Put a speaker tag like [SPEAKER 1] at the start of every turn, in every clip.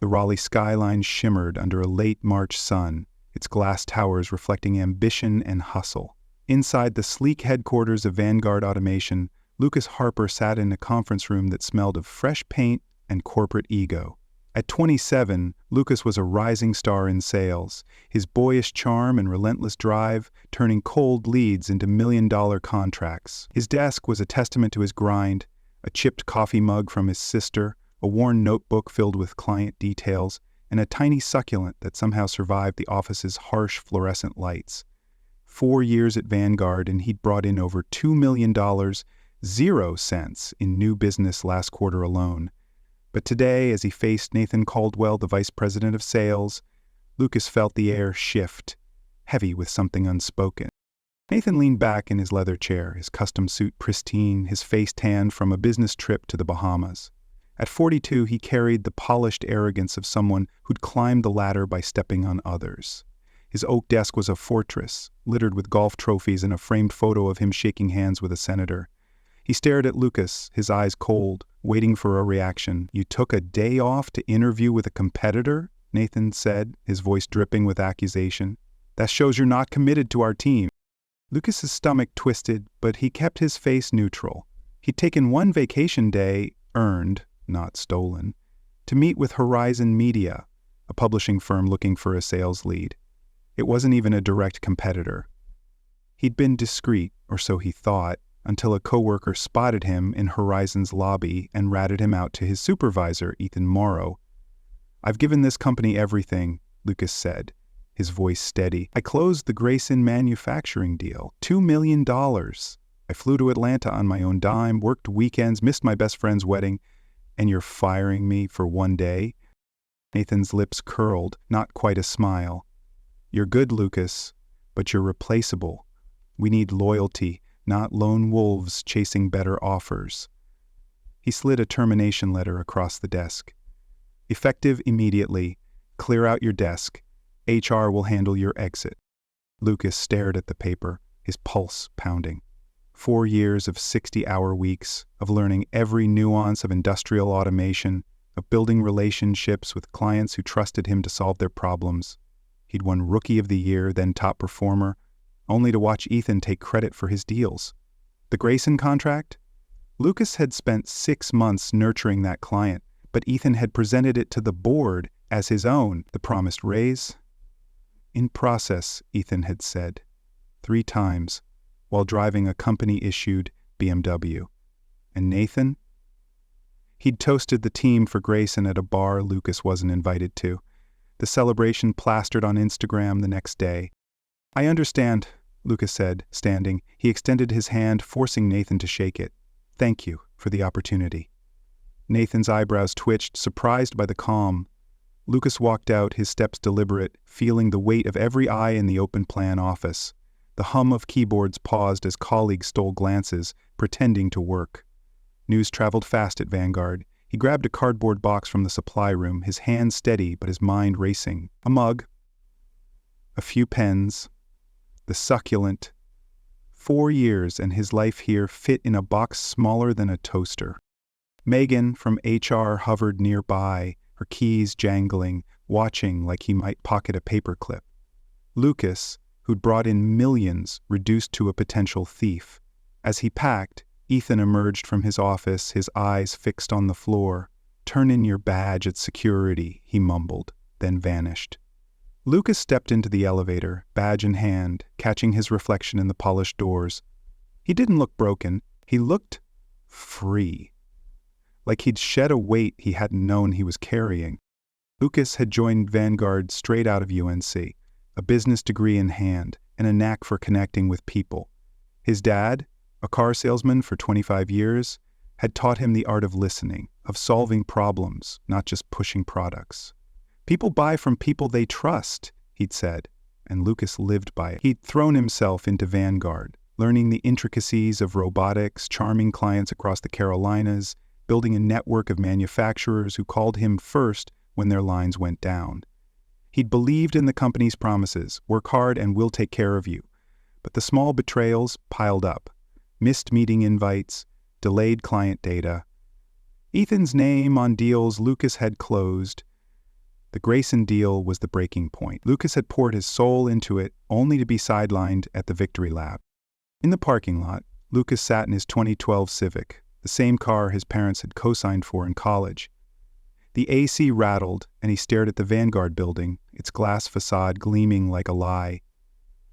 [SPEAKER 1] The Raleigh skyline shimmered under a late March sun, its glass towers reflecting ambition and hustle. Inside the sleek headquarters of Vanguard Automation, Lucas Harper sat in a conference room that smelled of fresh paint and corporate ego. At 27, Lucas was a rising star in sales, his boyish charm and relentless drive turning cold leads into million-dollar contracts. His desk was a testament to his grind, a chipped coffee mug from his sister, a worn notebook filled with client details, and a tiny succulent that somehow survived the office's harsh fluorescent lights. 4 years at Vanguard, and he'd brought in over $2 million, 0 cents in new business last quarter alone. But today, as he faced Nathan Caldwell, the vice president of sales, Lucas felt the air shift, heavy with something unspoken. Nathan leaned back in his leather chair, his custom suit pristine, his face tanned from a business trip to the Bahamas. At 42, he carried the polished arrogance of someone who'd climbed the ladder by stepping on others. His oak desk was a fortress, littered with golf trophies and a framed photo of him shaking hands with a senator. He stared at Lucas, his eyes cold, waiting for a reaction. "You took a day off to interview with a competitor?" Nathan said, his voice dripping with accusation. "That shows you're not committed to our team." Lucas's stomach twisted, but he kept his face neutral. He'd taken one vacation day, earned, not stolen, to meet with Horizon Media, a publishing firm looking for a sales lead. It wasn't even a direct competitor. He'd been discreet, or so he thought, until a coworker spotted him in Horizon's lobby and ratted him out to his supervisor, Ethan Morrow. "I've given this company everything," Lucas said, his voice steady. "I closed the Grayson manufacturing deal, $2 million. I flew to Atlanta on my own dime, worked weekends, missed my best friend's wedding, and you're firing me for one day?" Nathan's lips curled, not quite a smile. "You're good, Lucas, but you're replaceable. We need loyalty, not lone wolves chasing better offers." He slid a termination letter across the desk. "Effective immediately. Clear out your desk. HR will handle your exit." Lucas stared at the paper, his pulse pounding. 4 years of 60-hour weeks, of learning every nuance of industrial automation, of building relationships with clients who trusted him to solve their problems. He'd won Rookie of the Year, then Top Performer, only to watch Ethan take credit for his deals. The Grayson contract? Lucas had spent 6 months nurturing that client, but Ethan had presented it to the board as his own. The promised raise? "In process," Ethan had said, 3 times, while driving a company-issued BMW. And Nathan? He'd toasted the team for Grayson at a bar Lucas wasn't invited to. The celebration plastered on Instagram the next day. "I understand," Lucas said, standing. He extended his hand, forcing Nathan to shake it. "Thank you for the opportunity." Nathan's eyebrows twitched, surprised by the calm. Lucas walked out, his steps deliberate, feeling the weight of every eye in the open-plan office. The hum of keyboards paused as colleagues stole glances, pretending to work. News traveled fast at Vanguard. He grabbed a cardboard box from the supply room, his hand steady but his mind racing. A mug. A few pens. The succulent. 4 years and his life here fit in a box smaller than a toaster. Megan from HR hovered nearby, her keys jangling, watching like he might pocket a paperclip. Lucas, who'd brought in millions, reduced to a potential thief. As he packed, Ethan emerged from his office, his eyes fixed on the floor. "Turn in your badge at security," he mumbled, then vanished. Lucas stepped into the elevator, badge in hand, catching his reflection in the polished doors. He didn't look broken. He looked free. Like he'd shed a weight he hadn't known he was carrying. Lucas had joined Vanguard straight out of UNC, a business degree in hand, and a knack for connecting with people. His dad, a car salesman for 25 years, had taught him the art of listening, of solving problems, not just pushing products. "People buy from people they trust," he'd said, and Lucas lived by it. He'd thrown himself into Vanguard, learning the intricacies of robotics, charming clients across the Carolinas, building a network of manufacturers who called him first when their lines went down. He'd believed in the company's promises, "Work hard and we'll take care of you." But the small betrayals piled up. Missed meeting invites, delayed client data. Ethan's name on deals Lucas had closed, The Grayson deal was the breaking point. Lucas had poured his soul into it, only to be sidelined at the Victory Lap. In the parking lot, Lucas sat in his 2012 Civic, the same car his parents had co-signed for in college. The AC rattled, and he stared at the Vanguard building, its glass facade gleaming like a lie.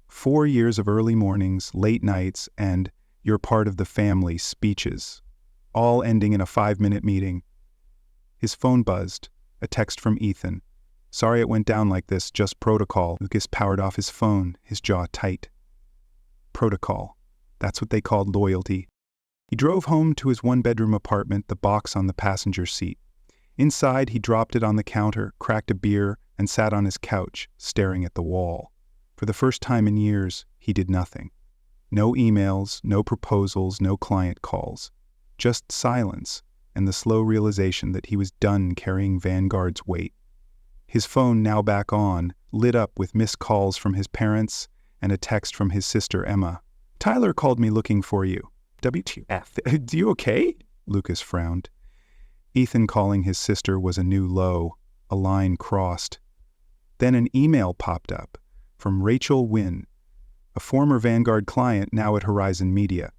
[SPEAKER 1] 4 years of early mornings, late nights, and "you're part of the family" speeches, all ending in a 5-minute meeting. His phone buzzed, a text from Ethan. "Sorry it went down like this, just protocol." Lucas powered off his phone, his jaw tight. Protocol. That's what they called loyalty. He drove home to his one-bedroom apartment, the box on the passenger seat. Inside, he dropped it on the counter, cracked a beer, and sat on his couch, staring at the wall. For the first time in years, he did nothing. No emails, no proposals, no client calls. Just silence, and the slow realization that he was done carrying Vanguard's weight. His phone, now back on, lit up with missed calls from his parents and a text from his sister Emma. "Tyler called me looking for you." "WTF? Do you okay?" Lucas frowned. Ethan calling his sister was a new low, a line crossed. Then an email popped up from Rachel Wynn, a former Vanguard client now at Horizon Media.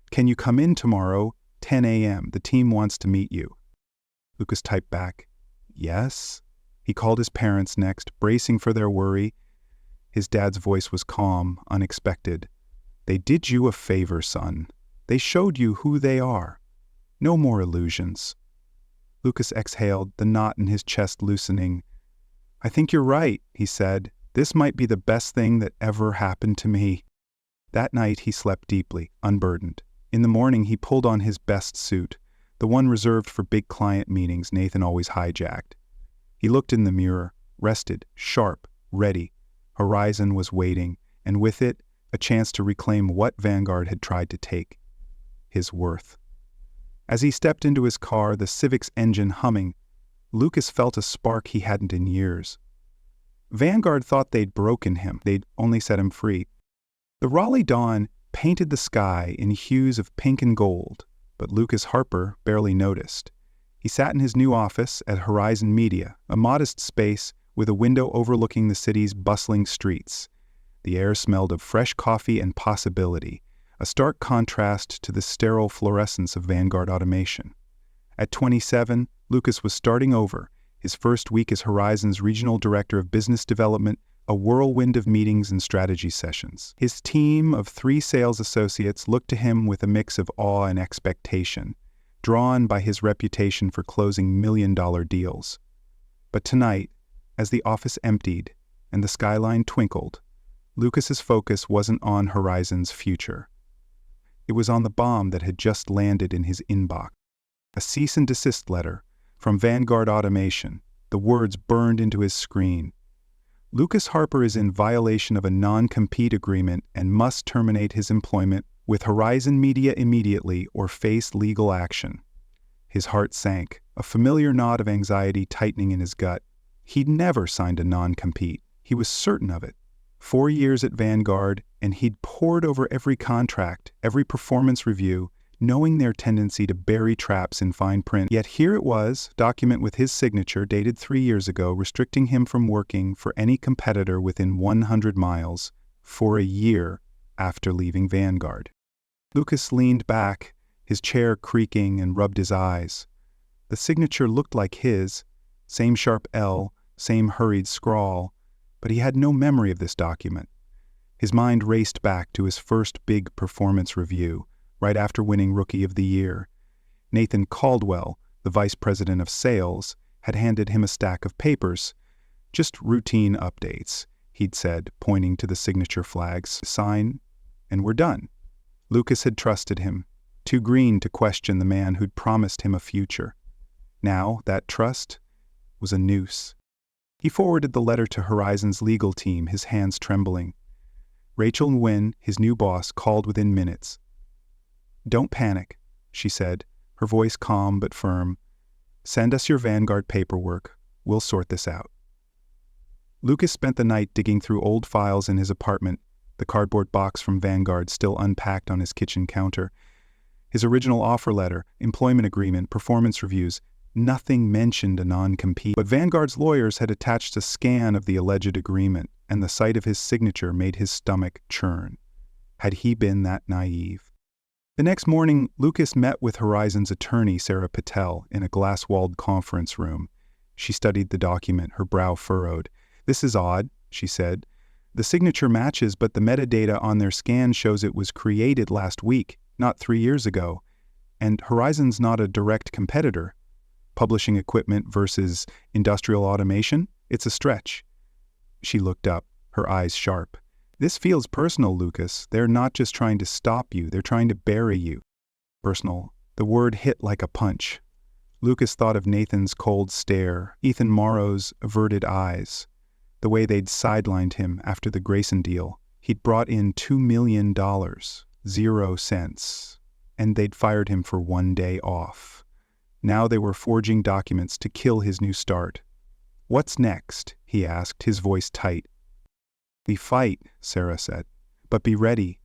[SPEAKER 1] "Can you come in tomorrow, 10 a.m.? The team wants to meet you." Lucas typed back, "Yes." He called his parents next, bracing for their worry. His dad's voice was calm, unexpected. "They did you a favor, son. They showed you who they are. No more illusions." Lucas exhaled, the knot in his chest loosening. "I think you're right," he said. "This might be the best thing that ever happened to me." That night he slept deeply, unburdened. In the morning he pulled on his best suit, the one reserved for big client meetings Nathan always hijacked. He looked in the mirror, rested, sharp, ready. Horizon was waiting, and with it, a chance to reclaim what Vanguard had tried to take: his worth. As he stepped into his car, the Civic's engine humming, Lucas felt a spark he hadn't in years. Vanguard thought they'd broken him. They'd only set him free. The Raleigh dawn painted the sky in hues of pink and gold, but Lucas Harper barely noticed. He sat in his new office at Horizon Media, a modest space with a window overlooking the city's bustling streets. The air smelled of fresh coffee and possibility, a stark contrast to the sterile fluorescence of Vanguard automation. At 27, Lucas was starting over, his first week as Horizon's Regional Director of Business Development, a whirlwind of meetings and strategy sessions. His team of 3 sales associates looked to him with a mix of awe and expectation, drawn by his reputation for closing million-dollar deals. But tonight, as the office emptied and the skyline twinkled, Lucas's focus wasn't on Horizon's future. It was on the bomb that had just landed in his inbox. A cease and desist letter from Vanguard Automation. The words burned into his screen. "Lucas Harper is in violation of a non-compete agreement and must terminate his employment with Horizon Media immediately or face legal action." His heart sank, a familiar knot of anxiety tightening in his gut. He'd never signed a non-compete. He was certain of it. 4 years at Vanguard, and he'd pored over every contract, every performance review, knowing their tendency to bury traps in fine print. Yet here it was, document with his signature dated 3 years ago, restricting him from working for any competitor within 100 miles for a year after leaving Vanguard. Lucas leaned back, his chair creaking, and rubbed his eyes. The signature looked like his, same sharp L, same hurried scrawl, but he had no memory of this document. His mind raced back to his first big performance review, right after winning Rookie of the Year. Nathan Caldwell, the vice president of sales, had handed him a stack of papers. "Just routine updates," he'd said, pointing to the signature flags. "Sign, and we're done." Lucas had trusted him, too green to question the man who'd promised him a future. Now, that trust was a noose. He forwarded the letter to Horizon's legal team, his hands trembling. Rachel Wynn, his new boss, called within minutes. "Don't panic," she said, her voice calm but firm. "Send us your Vanguard paperwork. We'll sort this out." Lucas spent the night digging through old files in his apartment, the cardboard box from Vanguard still unpacked on his kitchen counter. His original offer letter, employment agreement, performance reviews, Nothing mentioned a non-compete, but Vanguard's lawyers had attached a scan of the alleged agreement, and the sight of his signature made his stomach churn. Had he been that naive? The next morning, Lucas met with Horizon's attorney, Sarah Patel, in a glass-walled conference room. She studied the document, her brow furrowed. "This is odd," she said. "The signature matches, but the metadata on their scan shows it was created last week, not 3 years ago. And Horizon's not a direct competitor. Publishing equipment versus industrial automation? It's a stretch." She looked up, her eyes sharp. "This feels personal, Lucas. They're not just trying to stop you, they're trying to bury you." Personal. The word hit like a punch. Lucas thought of Nathan's cold stare, Ethan Morrow's averted eyes, the way they'd sidelined him after the Grayson deal. He'd brought in $2 million, 0 cents, and they'd fired him for 1 day off. Now they were forging documents to kill his new start. "What's next?" he asked, his voice tight. "We fight," Sarah said, "but be ready.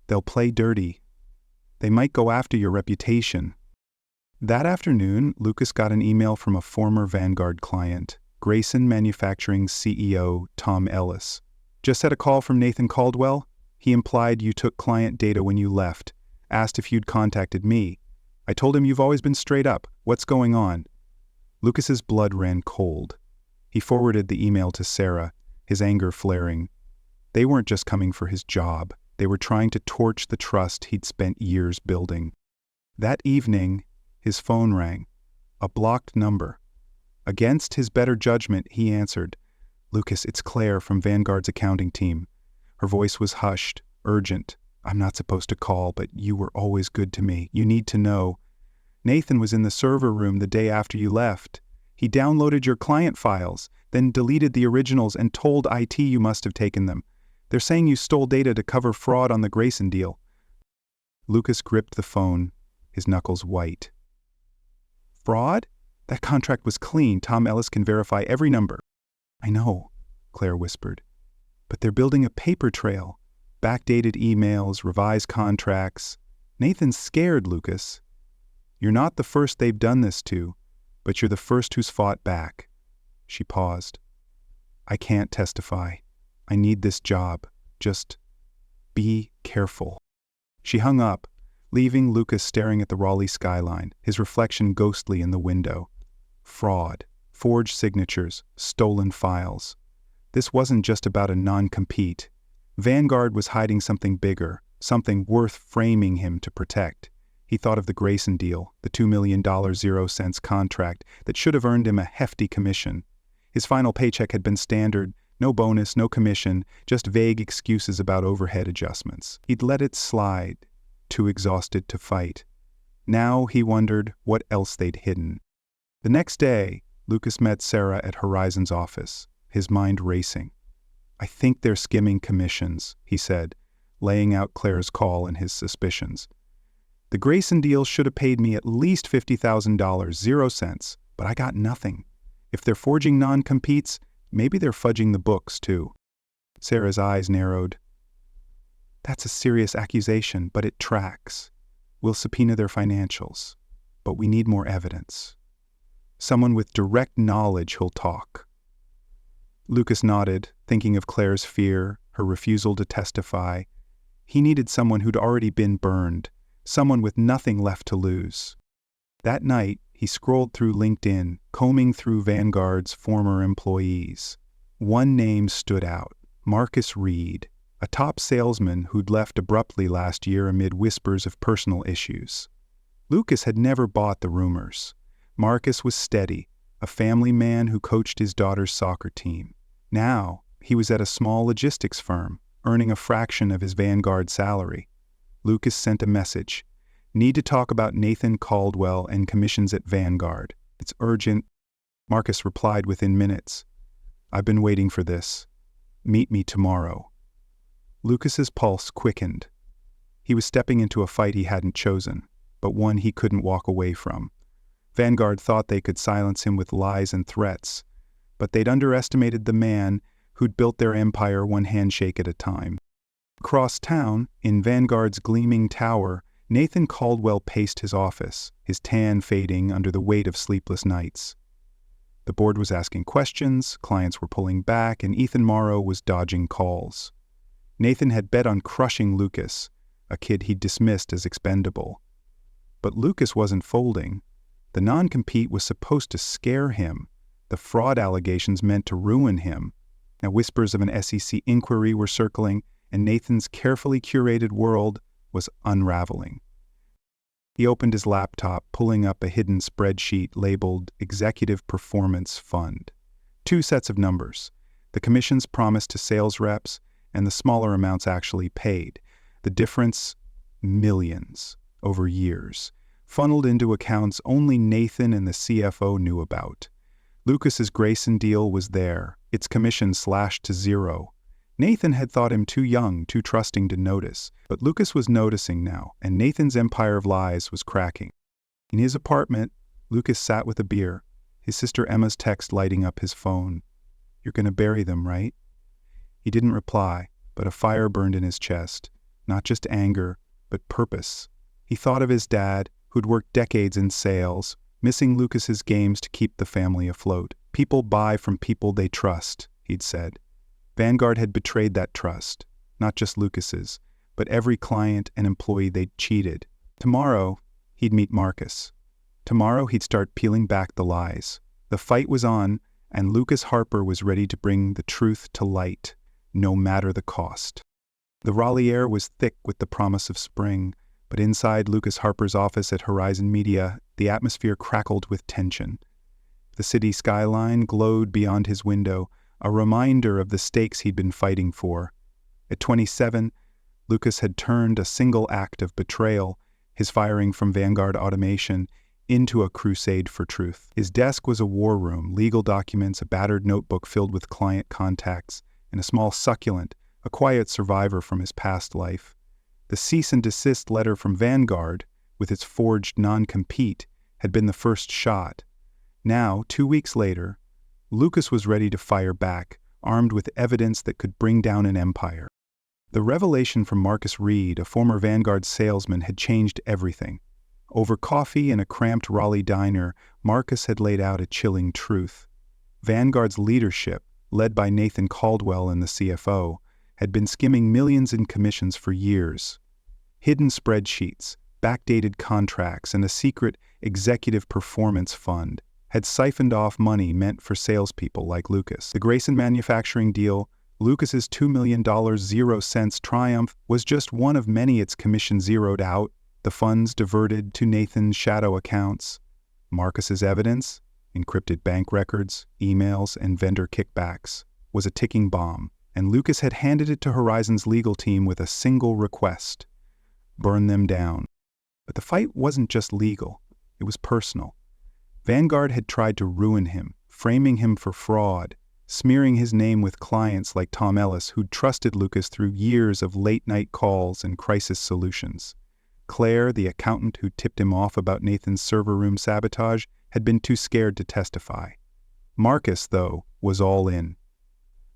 [SPEAKER 1] They'll play dirty. They might go after your reputation." That afternoon, Lucas got an email from a former Vanguard client, Grayson Manufacturing's CEO, Tom Ellis. "Just had a call from Nathan Caldwell. He implied you took client data when you left, asked if you'd contacted me. I told him you've always been straight up. What's going on?" Lucas's blood ran cold. He forwarded the email to Sarah, his anger flaring. They weren't just coming for his job. They were trying to torch the trust he'd spent years building. That evening, his phone rang. A blocked number. Against his better judgment, he answered. "Lucas, it's Claire from Vanguard's accounting team." Her voice was hushed, urgent. "I'm not supposed to call, but you were always good to me. You need to know. Nathan was in the server room the day after you left. He downloaded your client files, then deleted the originals and told IT you must have taken them. They're saying you stole data to cover fraud on the Grayson deal." Lucas gripped the phone, his knuckles white. "Fraud? That contract was clean. Tom Ellis can verify every number." "I know," Claire whispered. "But they're building a paper trail. Backdated emails, revised contracts. Nathan's scared, Lucas. You're not the first they've done this to, but you're the first who's fought back." She paused. "I can't testify. I need this job. Just be careful." She hung up, leaving Lucas staring at the Raleigh skyline, his reflection ghostly in the window. Fraud, forged signatures, stolen files. This wasn't just about a non-compete. Vanguard was hiding something bigger, something worth framing him to protect. He thought of the Grayson deal, the $2 million 0 cents contract that should have earned him a hefty commission. His final paycheck had been standard, no bonus, no commission, just vague excuses about overhead adjustments. He'd let it slide, too exhausted to fight. Now he wondered what else they'd hidden. The next day, Lucas met Sarah at Horizon's office, his mind racing. "I think they're skimming commissions," he said, laying out Claire's call and his suspicions. "The Grayson deal should have paid me at least $50,000, 0 cents, but I got nothing. If they're forging non-competes, maybe they're fudging the books, too." Sarah's eyes narrowed. "That's a serious accusation, but it tracks. We'll subpoena their financials, but we need more evidence. Someone with direct knowledge who'll talk." Lucas nodded, thinking of Claire's fear, her refusal to testify. He needed someone who'd already been burned, someone with nothing left to lose. That night, he scrolled through LinkedIn, combing through Vanguard's former employees. One name stood out, Marcus Reed, a top salesman who'd left abruptly last year amid whispers of personal issues. Lucas had never bought the rumors. Marcus was steady, a family man who coached his daughter's soccer team. Now, he was at a small logistics firm, earning a fraction of his Vanguard salary. Lucas sent a message. "Need to talk about Nathan Caldwell and commissions at Vanguard. It's urgent." Marcus replied within minutes. "I've been waiting for this. Meet me tomorrow." Lucas's pulse quickened. He was stepping into a fight he hadn't chosen, but one he couldn't walk away from. Vanguard thought they could silence him with lies and threats, but they'd underestimated the man who'd built their empire one handshake at a time. Across town, in Vanguard's gleaming tower, Nathan Caldwell paced his office, his tan fading under the weight of sleepless nights. The board was asking questions, clients were pulling back, and Ethan Morrow was dodging calls. Nathan had bet on crushing Lucas, a kid he'd dismissed as expendable. But Lucas wasn't folding. The non-compete was supposed to scare him. The fraud allegations meant to ruin him. Now whispers of an SEC inquiry were circling, and Nathan's carefully curated world was unraveling. He opened his laptop, pulling up a hidden spreadsheet labeled Executive Performance Fund. 2 sets of numbers, the commissions promised to sales reps and the smaller amounts actually paid. The difference, millions over years, funneled into accounts only Nathan and the CFO knew about. Lucas's Grayson deal was there, its commission slashed to 0. Nathan had thought him too young, too trusting to notice, but Lucas was noticing now, and Nathan's empire of lies was cracking. In his apartment, Lucas sat with a beer, his sister Emma's text lighting up his phone. "You're going to bury them, right?" He didn't reply, but a fire burned in his chest, not just anger, but purpose. He thought of his dad, who'd worked decades in sales, missing Lucas's games to keep the family afloat. "People buy from people they trust," he'd said. Vanguard had betrayed that trust, not just Lucas's, but every client and employee they'd cheated. Tomorrow, he'd meet Marcus. Tomorrow, he'd start peeling back the lies. The fight was on, and Lucas Harper was ready to bring the truth to light, no matter the cost. The Raleigh air was thick with the promise of spring, but inside Lucas Harper's office at Horizon Media, the atmosphere crackled with tension. The city skyline glowed beyond his window, a reminder of the stakes he'd been fighting for. At 27, Lucas had turned a single act of betrayal, his firing from Vanguard Automation, into a crusade for truth. His desk was a war room, legal documents, a battered notebook filled with client contacts, and a small succulent, a quiet survivor from his past life. The cease and desist letter from Vanguard, with its forged non-compete, had been the first shot. Now, 2 weeks later, Lucas was ready to fire back, armed with evidence that could bring down an empire. The revelation from Marcus Reed, a former Vanguard salesman, had changed everything. Over coffee in a cramped Raleigh diner, Marcus had laid out a chilling truth. Vanguard's leadership, led by Nathan Caldwell and the CFO, had been skimming millions in commissions for years. Hidden spreadsheets, backdated contracts, and a secret executive performance fund had siphoned off money meant for salespeople like Lucas. The Grayson manufacturing deal, Lucas's $2 million 0 cents triumph, was just one of many its commission zeroed out, the funds diverted to Nathan's shadow accounts. Marcus's evidence, encrypted bank records, emails, and vendor kickbacks, was a ticking bomb, and Lucas had handed it to Horizon's legal team with a single request: burn them down. But the fight wasn't just legal, it was personal. Vanguard had tried to ruin him, framing him for fraud, smearing his name with clients like Tom Ellis, who'd trusted Lucas through years of late-night calls and crisis solutions. Claire, the accountant who tipped him off about Nathan's server room sabotage, had been too scared to testify. Marcus, though, was all in.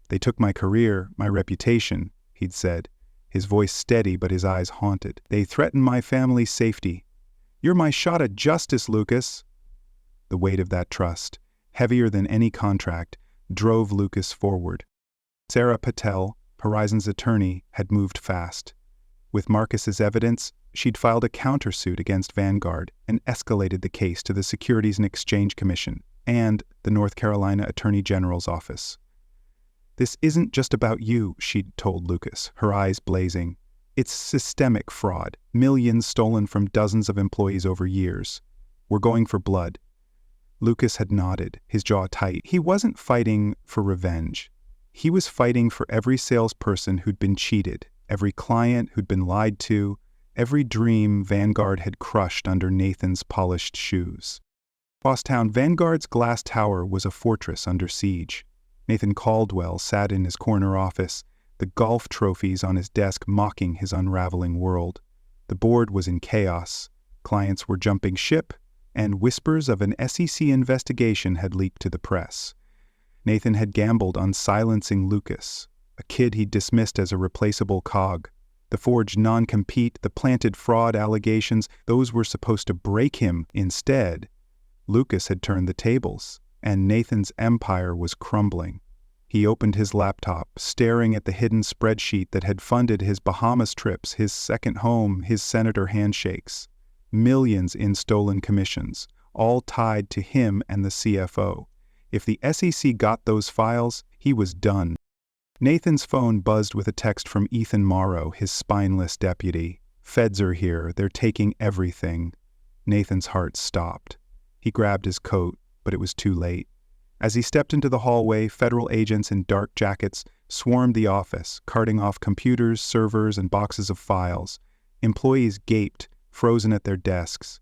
[SPEAKER 1] "They took my career, my reputation," he'd said, his voice steady but his eyes haunted. "They threatened my family's safety. You're my shot at justice, Lucas." The weight of that trust, heavier than any contract, drove Lucas forward. Sarah Patel, Horizon's attorney, had moved fast. With Marcus's evidence, she'd filed a countersuit against Vanguard and escalated the case to the Securities and Exchange Commission and the North Carolina Attorney General's office. "This isn't just about you," she'd told Lucas, her eyes blazing. "It's systemic fraud, millions stolen from dozens of employees over years. We're going for blood." Lucas had nodded, his jaw tight. He wasn't fighting for revenge. He was fighting for every salesperson who'd been cheated, every client who'd been lied to, every dream Vanguard had crushed under Nathan's polished shoes. Crosstown, Vanguard's glass tower was a fortress under siege. Nathan Caldwell sat in his corner office, the golf trophies on his desk mocking his unraveling world. The board was in chaos. Clients were jumping ship, and whispers of an SEC investigation had leaked to the press. Nathan had gambled on silencing Lucas, a kid he'd dismissed as a replaceable cog. The forged non-compete, the planted fraud allegations, those were supposed to break him. Instead, Lucas had turned the tables, and Nathan's empire was crumbling. He opened his laptop, staring at the hidden spreadsheet that had funded his Bahamas trips, his second home, his senator handshakes. Millions in stolen commissions, all tied to him and the CFO. If the SEC got those files, he was done. Nathan's phone buzzed with a text from Ethan Morrow, his spineless deputy. "Feds are here. They're taking everything." Nathan's heart stopped. He grabbed his coat, but it was too late. As he stepped into the hallway, federal agents in dark jackets swarmed the office, carting off computers, servers, and boxes of files. Employees gaped, frozen at their desks.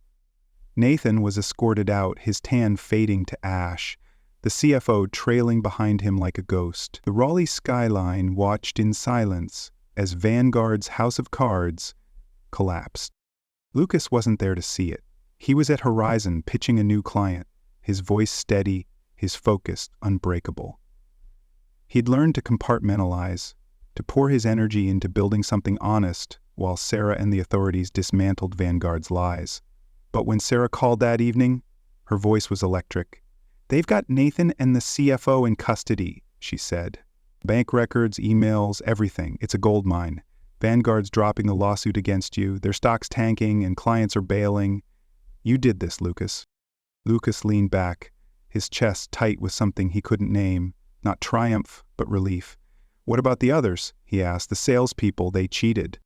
[SPEAKER 1] Nathan was escorted out, his tan fading to ash, the CFO trailing behind him like a ghost. The Raleigh skyline watched in silence as Vanguard's house of cards collapsed. Lucas wasn't there to see it. He was at Horizon pitching a new client, his voice steady, his focus unbreakable. He'd learned to compartmentalize, to pour his energy into building something honest, while Sarah and the authorities dismantled Vanguard's lies. But when Sarah called that evening, her voice was electric. "They've got Nathan and the CFO in custody," she said. "Bank records, emails, everything. It's a gold mine. Vanguard's dropping the lawsuit against you, their stock's tanking, and clients are bailing. You did this, Lucas." Lucas leaned back, his chest tight with something he couldn't name, not triumph, but relief. "What about the others?" he asked. "The salespeople, they cheated."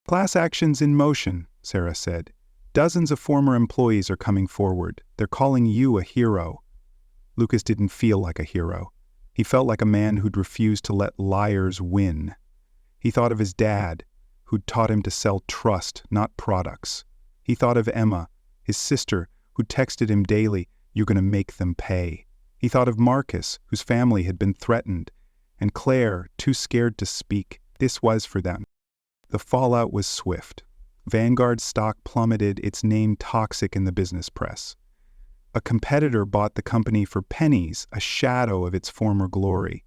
[SPEAKER 1] "Class action's in motion," Sarah said. "Dozens of former employees are coming forward. They're calling you a hero." Lucas didn't feel like a hero. He felt like a man who'd refused to let liars win. He thought of his dad, who'd taught him to sell trust, not products. He thought of Emma, his sister, who texted him daily, "You're going to make them pay." He thought of Marcus, whose family had been threatened, and Claire, too scared to speak. This was for them. The fallout was swift. Vanguard's stock plummeted, its name toxic in the business press. A competitor bought the company for pennies, a shadow of its former glory.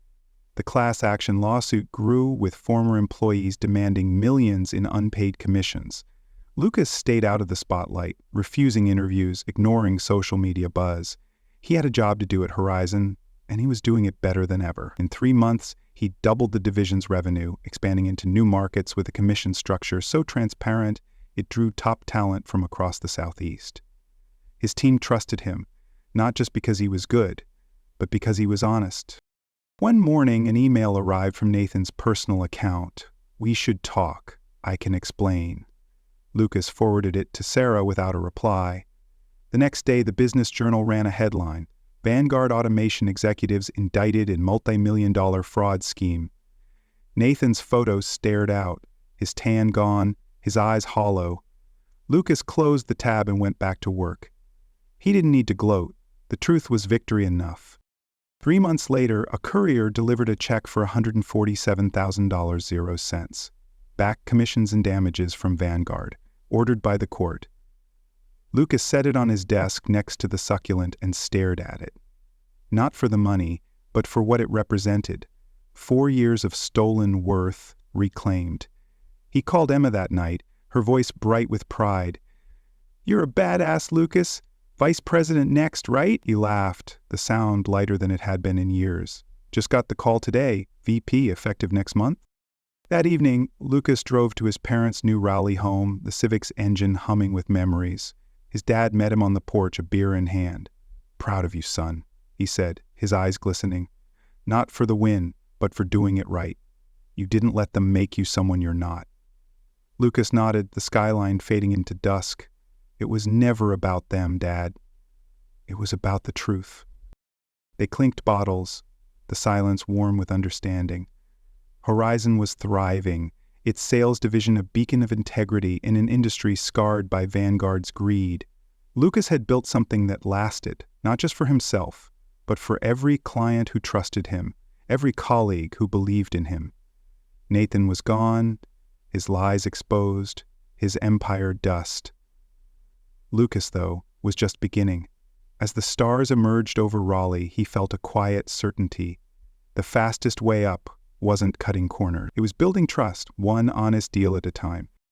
[SPEAKER 1] The class action lawsuit grew, with former employees demanding millions in unpaid commissions. Lucas stayed out of the spotlight, refusing interviews, ignoring social media buzz. He had a job to do at Horizon, and he was doing it better than ever. In 3 months, he doubled the division's revenue, expanding into new markets with a commission structure so transparent it drew top talent from across the Southeast. His team trusted him, not just because he was good, but because he was honest. One morning, an email arrived from Nathan's personal account. "We should talk. I can explain." Lucas forwarded it to Sarah without a reply. The next day, the Business Journal ran a headline: "Vanguard Automation Executives Indicted in Multi-Million-Dollar Fraud Scheme." Nathan's photo stared out, his tan gone, his eyes hollow. Lucas closed the tab and went back to work. He didn't need to gloat. The truth was victory enough. 3 months later, a courier delivered a check for $147,000.00, back commissions and damages from Vanguard, ordered by the court. Lucas set it on his desk next to the succulent and stared at it. Not for the money, but for what it represented. 4 years of stolen worth reclaimed. He called Emma that night, her voice bright with pride. "You're a badass, Lucas. Vice President next, right?" He laughed, the sound lighter than it had been in years. "Just got the call today, VP effective next month." That evening, Lucas drove to his parents' new Raleigh home, the Civic's engine humming with memories. His dad met him on the porch, a beer in hand. "Proud of you, son," he said, his eyes glistening. "Not for the win, but for doing it right. You didn't let them make you someone you're not." Lucas nodded, the skyline fading into dusk. "It was never about them, Dad. It was about the truth." They clinked bottles, the silence warm with understanding. Horizon was thriving, its sales division a beacon of integrity in an industry scarred by Vanguard's greed. Lucas had built something that lasted, not just for himself, but for every client who trusted him, every colleague who believed in him. Nathan was gone, his lies exposed, his empire dust. Lucas, though, was just beginning. As the stars emerged over Raleigh, he felt a quiet certainty. The fastest way up wasn't cutting corners. It was building trust, one honest deal at a time.